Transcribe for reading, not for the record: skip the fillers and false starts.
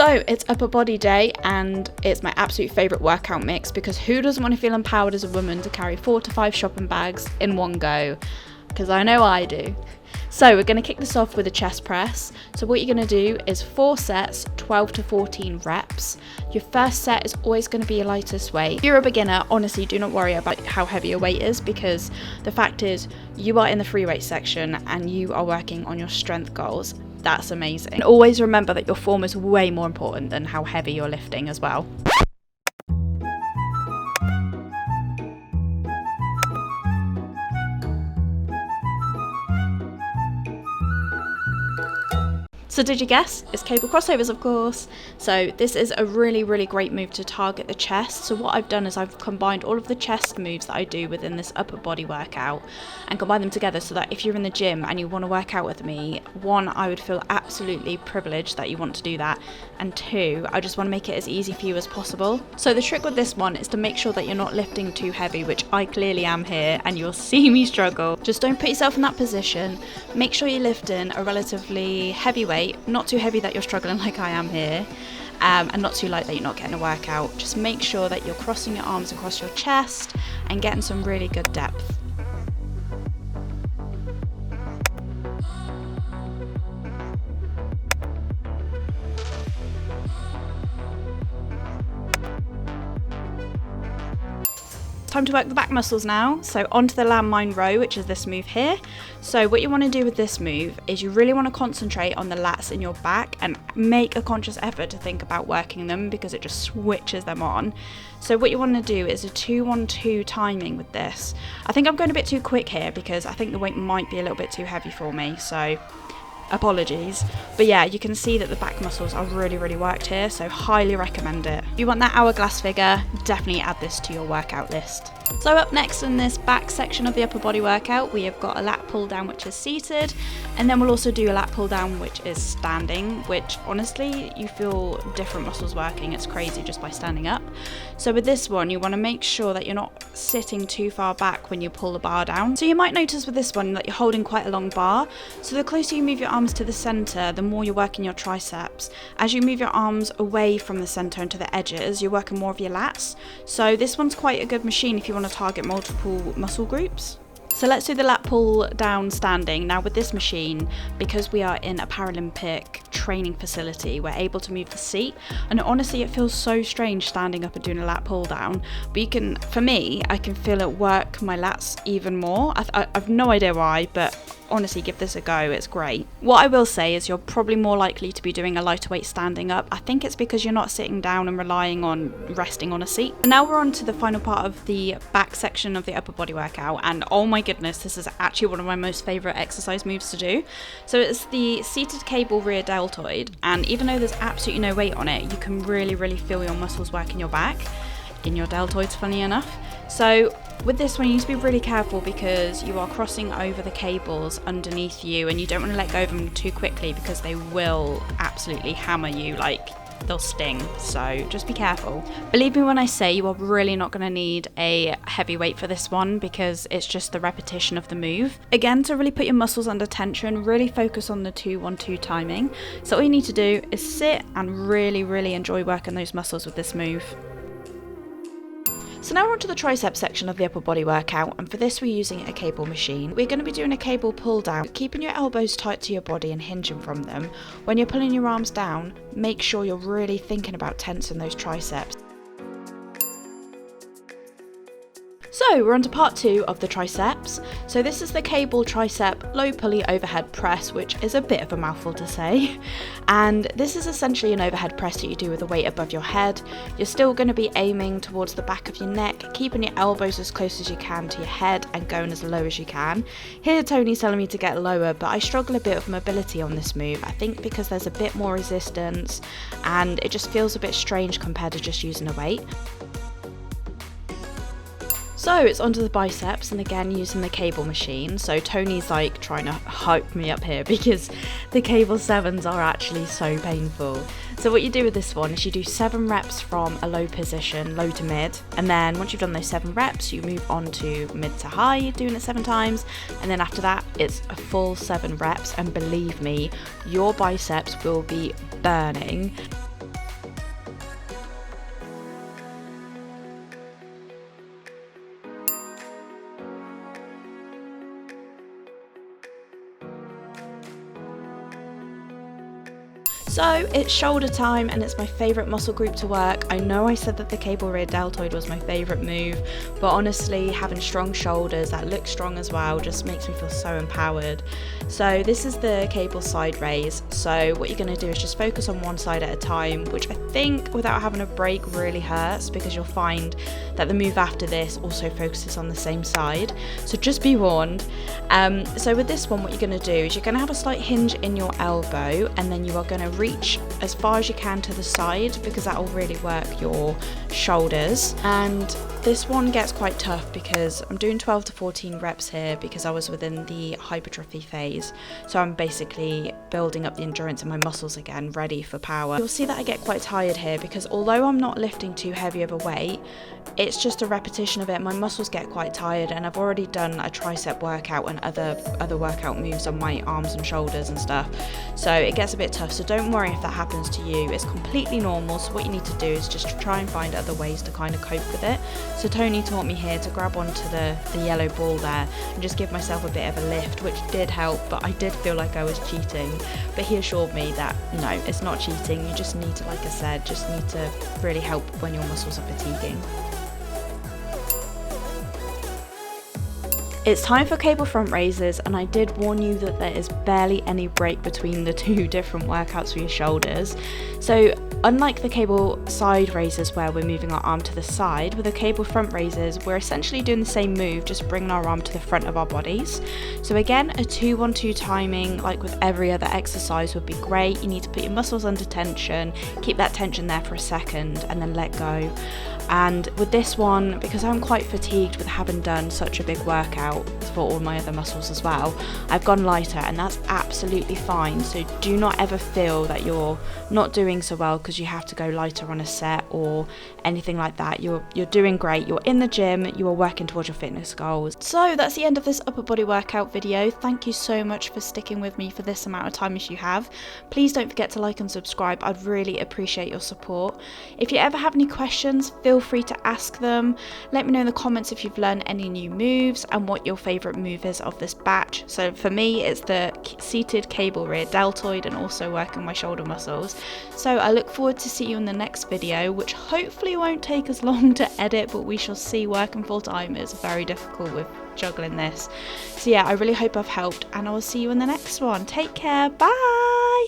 So it's upper body day and it's my absolute favourite workout mix, because who doesn't want to feel empowered as a woman to carry 4 to 5 shopping bags in one go? Because I know I do. So we're going to kick this off with a chest press. So what you're going to do is 4 sets, 12 to 14 reps. Your first set is always going to be your lightest weight. If you're a beginner, honestly, do not worry about how heavy your weight is, because the fact is you are in the free weight section and you are working on your strength goals. That's amazing. And always remember that your form is way more important than how heavy you're lifting as well. So did you guess? It's cable crossovers, of course. So this is a really great move to target the chest. So what I've done is I've combined all of the chest moves that I do within this upper body workout and combined them together, so that if you're in the gym and you want to work out with me, 1, I would feel absolutely privileged that you want to do that, and 2, I just want to make it as easy for you as possible. So the trick with this one is to make sure that you're not lifting too heavy, which I clearly am here, and you'll see me struggle. Just don't put yourself in that position. Make sure you're lifting a relatively heavy weight, not too heavy that you're struggling like I am here, and not too light that you're not getting a workout. Just make sure that you're crossing your arms across your chest and getting some really good depth. Time to work the back muscles now. So onto the landmine row, which is this move here. So what you want to do with this move is you really want to concentrate on the lats in your back and make a conscious effort to think about working them, because it just switches them on. So what you want to do is a 2-1-2 timing with this. I think I'm going a bit too quick here because I think the weight might be a little bit too heavy for me, so apologies. But yeah, you can see that the back muscles are really worked here, so highly recommend it. If you want that hourglass figure, definitely add this to your workout list. So up next in this back section of the upper body workout, we have got a lat pull down, which is seated, and then we'll also do a lat pull down which is standing, which honestly you feel different muscles working. It's crazy just by standing up. So with this one, you want to make sure that you're not sitting too far back when you pull the bar down. So you might notice with this one that you're holding quite a long bar, so the closer you move your arms to the center, the more you're working your triceps. As you move your arms away from the center and to the edges, you're working more of your lats. So this one's quite a good machine if you want to target multiple muscle groups. So let's do the lat pull down standing. Now with this machine, because we are in a Paralympic training facility, we're able to move the seat, and honestly it feels so strange standing up and doing a lat pull down, but you can, for me, I can feel it work my lats even more. I've no idea why, but honestly give this a go, it's great. What I will say is you're probably more likely to be doing a lighter weight standing up. I think it's because you're not sitting down and relying on resting on a seat. Now we're on to the final part of the back section of the upper body workout, and oh my goodness, this is actually one of my most favourite exercise moves to do. So it's the seated cable rear deltoid, and even though there's absolutely no weight on it, you can really feel your muscles work in your back, in your deltoids, funny enough. So with this one you need to be really careful because you are crossing over the cables underneath you, and you don't want to let go of them too quickly because they will absolutely hammer you, like they'll sting, so just be careful. Believe me when I say you are really not going to need a heavy weight for this one, because it's just the repetition of the move. Again, to really put your muscles under tension, really focus on the 2-1-2 timing. So all you need to do is sit and really enjoy working those muscles with this move. So now we're on to the tricep section of the upper body workout, and for this we're using a cable machine. We're going to be doing a cable pull down, keeping your elbows tight to your body and hinging from them. When you're pulling your arms down, make sure you're really thinking about tensing those triceps. So we're on to part 2 of the triceps. So this is the cable tricep low pulley overhead press, which is a bit of a mouthful to say. And this is essentially an overhead press that you do with a weight above your head. You're still going to be aiming towards the back of your neck, keeping your elbows as close as you can to your head and going as low as you can. Here Tony's telling me to get lower, but I struggle a bit with mobility on this move. I think because there's a bit more resistance and it just feels a bit strange compared to just using a weight. So it's onto the biceps, and again using the cable machine. So Tony's like trying to hype me up here because the cable 7s are actually so painful. So what you do with this one is you do 7 reps from a low position, low to mid, and then once you've done those 7 reps you move on to mid to high, doing it 7 times, and then after that it's a full 7 reps, and believe me, your biceps will be burning. So it's shoulder time and it's my favourite muscle group to work. I know I said that the cable rear deltoid was my favourite move, but honestly having strong shoulders that look strong as well just makes me feel so empowered. So this is the cable side raise. So what you're going to do is just focus on one side at a time, which I think without having a break really hurts, because you'll find that the move after this also focuses on the same side. So just be warned. So with this one, what you're going to do is you're going to have a slight hinge in your elbow, and then you are going to reach as far as you can to the side, because that will really work your shoulders. And this one gets quite tough because I'm doing 12 to 14 reps here because I was within the hypertrophy phase. So I'm basically building up the endurance in my muscles again, ready for power. You'll see that I get quite tired here because although I'm not lifting too heavy of a weight, it's just a repetition of it. My muscles get quite tired, and I've already done a tricep workout and other workout moves on my arms and shoulders and stuff. So it gets a bit tough. So don't worry if that happens to you. It's completely normal. So what you need to do is just try and find other ways to kind of cope with it. So Tony taught me here to grab onto the yellow ball there and just give myself a bit of a lift, which did help, but I did feel like I was cheating. But he assured me that no, it's not cheating. You just need to, like I said, just need to really help when your muscles are fatiguing. It's time for cable front raises, and I did warn you that there is barely any break between the two different workouts for your shoulders. So unlike the cable side raises where we're moving our arm to the side, with the cable front raises we're essentially doing the same move, just bringing our arm to the front of our bodies. So again, a 2-1-2 timing like with every other exercise would be great. You need to put your muscles under tension, keep that tension there for a second and then let go. And with this one, because I'm quite fatigued with having done such a big workout for all my other muscles as well, I've gone lighter, and that's absolutely fine. So do not ever feel that you're not doing so well because you have to go lighter on a set or anything like that. You're doing great. You're in the gym, you are working towards your fitness goals. So that's the end of this upper body workout video. Thank you so much for sticking with me for this amount of time as you have. Please don't forget to like and subscribe. I'd really appreciate your support. If you ever have any questions, feel free to ask them. Let me know in the comments if you've learned any new moves and what your favourite move is of this batch. So for me, it's the seated cable rear deltoid and also working my shoulder muscles. So I look forward to see you in the next video, which hopefully won't take as long to edit, but we shall see. Working full time is very difficult with juggling this. So yeah, I really hope I've helped, and I will see you in the next one. Take care. Bye.